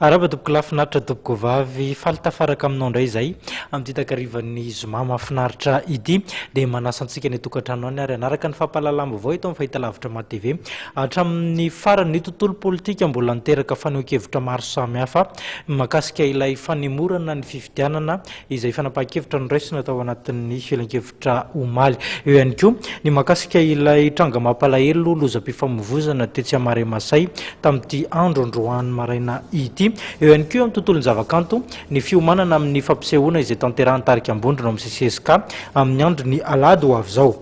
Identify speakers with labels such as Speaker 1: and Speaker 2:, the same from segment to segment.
Speaker 1: araba toboko lafinaritra toboko vavy faly tafaraka aminao indray izay amin'ity takarivan'ny zoma mahafinaritra ity dia manasa antsika ny tokantrano any ary anaraka ny fampahalalam-baovao eto amin'ny fahitalavitra matv hatramin'ny farany tontolo politika mbola niteraka faneho-kevitra maro samihafa mahakasika ilay fanemorana ny fifidianana izay fanapahan-kevitra noraisina tao anatin'ny filan-kevitra omaly eo ihany koa ny mahakasika ilay tranga mampalahelo lozam-pifamovozana tetsy amare masay tamin'ity andro androany maraina ity eo ihany koa amin'ny tontolon'ny zavakanto ny fiomanana amin'ny fampisehoana izay tanterahany tarika ambondrona amin'ny CCSK amin'ny andro ny alady ho avy izao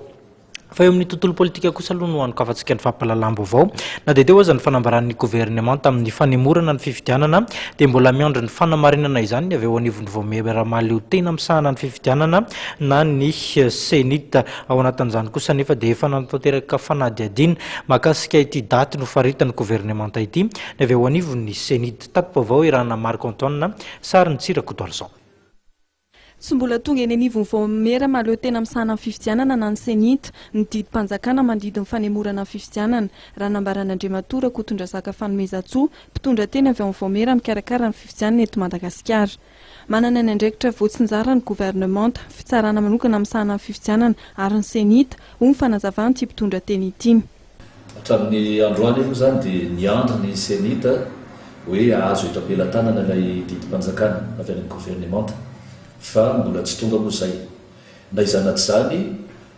Speaker 1: fa eo amin'ny tontolo politika kosa aloha no anokavantsika ny fampahalalam-baovao na dia teo aza ny fanambaran'ny governemanta amin'ny fanemorana ny fifidianana dia mbola miandry ny fanamarinana izany avy eo anivon'ny vaomiera mahaleo tena misahana ny fifidianana na ny Cenit ao anatin'izany kosa nefa dia efa nanatanteraka fanadiadiana mahakasika ity daty no faritany governemanta ity avy eo anivon'ny Cenit tato vaovao irahana Marc Antoine sary ny Tsiry Rakotoarison.
Speaker 2: Tsy mbola tonga eny anivon'ny vaomiera mahaleo tena misahana ny fifidianana na ny Cenit ny didim-panjakana mandidi ny fanemorana ny fifidianana raha nambaran'Andriamatoa Rakotondrazaka Fanomezantsoa mpitondra teny avy amin'ny vaomiera mikarakara ny fifidianana eto Madagasikara. Manana ny andraikitra voatsinjara ny governemanta fitsarana manokana misahana ny fifidianana ary ny Cenit ho ny fanazavana ity mpitondra teny ity.
Speaker 3: Hatramin'ny androany io zany dia niandry ny Cenit hoe azo etrapelan-tanana ilay didim-panjakana avy any governemanta fa mbola tsy tonga moa izay na izanaty zany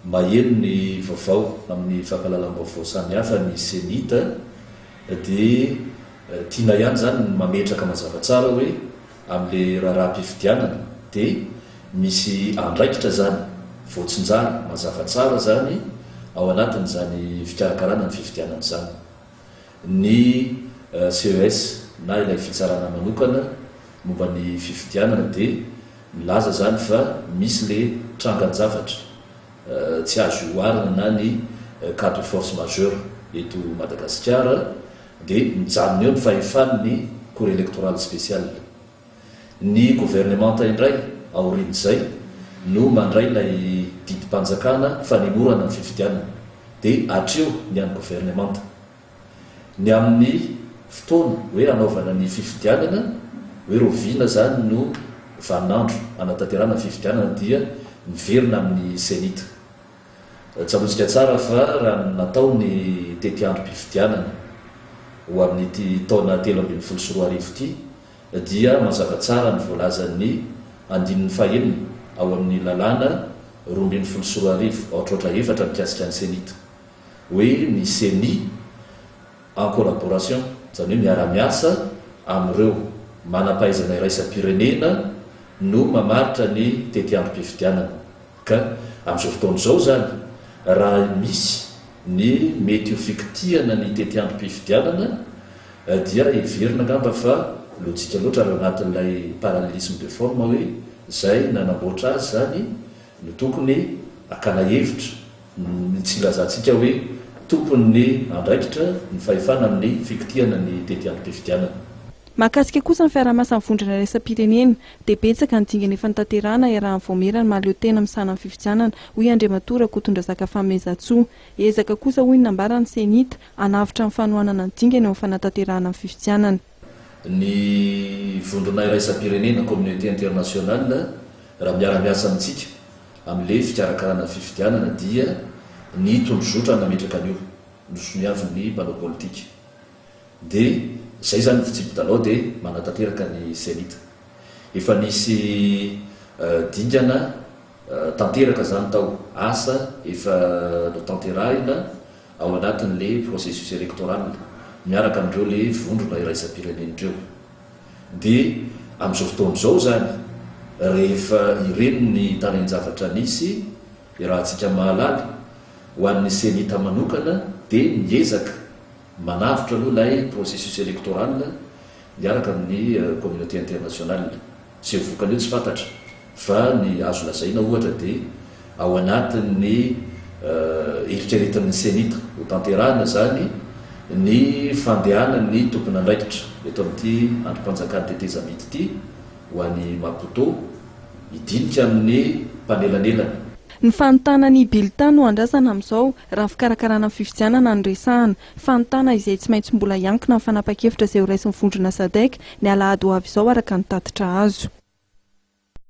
Speaker 3: maheno ny vaovao amin'ny fampahalalam-baovao samihafa ny Cenit dia tiana ihany zany mametraka mazava tsara hoe amin'le raharaham-pifidianana dia misy andraikitra zany voatsinjara mazava tsara zany ao anatin'izany fikarakarana ny fifidianana zany ny CES na ilay fitsarana manokana momba ny fifidianana dia milaza zany fa misy le trangan-javatra tsy azo oharina na ny cas de force majeure eto Madagasikara dia mijanona eo ny fahefan'ny cour électorale spéciale. Ny governemanta indray aorin'izay no mandray ilay didim-panjakana fanemorana ny fifidianana dia hatreo ny an'ny governemanta ny amin'ny fotoana hoe anaovana ny fifidianana hoe roviana zany no vanandro anatanterana fifidianana dia miverina amin'ny Cenit. Tsabotsika tsara fa raha natao ny tety androm-pifidianana ho amin'ity taona 2024 ity dia mazava tsara ny voalazan'ny 19 ao amin'ny lalàna 2024 ohatrotra efatra mikasika ny Cenit hoe ny Cenit en collaboration zany hoe miara-miasa amin'ireo manam-pahaizana iraisam-pirenena no mamaritra ny tety androm-pifidianana ka amin'izao fotoana izao zany raha misy ny mety ho fikitiana ny tety androm-pifidianana dia heverina ngamba fa lotsika loatra raha anatin'ilay parallélisme de forme hoe zay nanamboatra azy zany no tokony akana hevitra tsy lazantsika hoe tompony andraikitra ny fahefana amin'ny fikitiana ny tety androm-pifidianana.
Speaker 2: Mahakasika kosa ny fiaraha-miasan'ny vondrona raisam-pirenena dia betsaka ny dingana efa nitanterahana iarahan'ny vaomiera ny mahaleo tena misahana ny fifidianana hoy Andriamatoa Rakotondrazaka Fanomezantsoa. Ezaka kosa hoy ny nambarany Cenit hanavitra ny fanohanana ny dingana eo amin'ny fanatanterahana ny fifidianana.
Speaker 3: Ny vondrona raisam-pirenena communauté internationale raha miara-miasa amintsika amin'ilay fikarakarana fifidianana dia ny tondrozotra nametraka an'io nosoniavy ny mpanao politika dia zay zany fitsipy-dalao dia manatanteraka ny Cenit. Efa nisy dingana tanteraka zany tao asa efa notanterahina ao anatin'le processus électoral miaraka amin'ireo le vondrona iraisam-pirenen'ireo dia amin'izao fotoana izao zany rehefa ireno ny tanan-javatra nisy raha antsika mahalala ho an'ny Cenit manokana dia miezaka manavitra aloha ilay processus électoral miaraka amin'ny communauté internationale sy vokany eo tsy fantatra fa ny azo lazaina ohatra dia ao anatin'ny eritreretin'ny Cenit ho tanterahana zany ny fandehanany tompony andraikitra eto amin'ity androm-panjakany tetezamity ity ho an'ny Maputo hidinika amin'ny mpanelanelana.
Speaker 2: Ny fanontana ny bilita no andrasana amin'izao raha fikarakarana ny fifidianana ny resahana. Fanontana izay tsy maintsy mbola iankina ny fanapa-kevitra izay ho raisin'ny vondrona Sadek ny alahady ho avy izao araka ny tatitra azo.